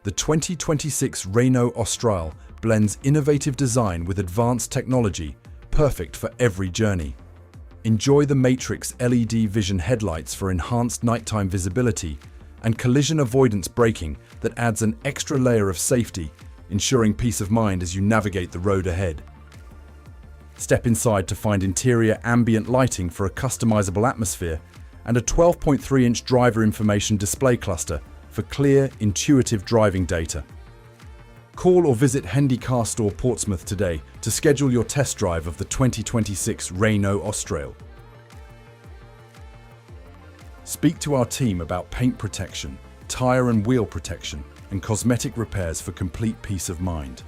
The 2026 Renault Austral blends innovative design with advanced technology, perfect for every journey. Enjoy the Matrix LED vision headlights for enhanced nighttime visibility and collision avoidance braking that adds an extra layer of safety, ensuring peace of mind as you navigate the road ahead. Step inside to find interior ambient lighting for a customizable atmosphere and a 12.3-inch driver information display cluster for clear, intuitive driving data. Call or visit Hendy Car Store Portsmouth today to schedule your test drive of the 2026 Renault Austral. Speak to our team about paint protection, tyre and wheel protection, and cosmetic repairs for complete peace of mind.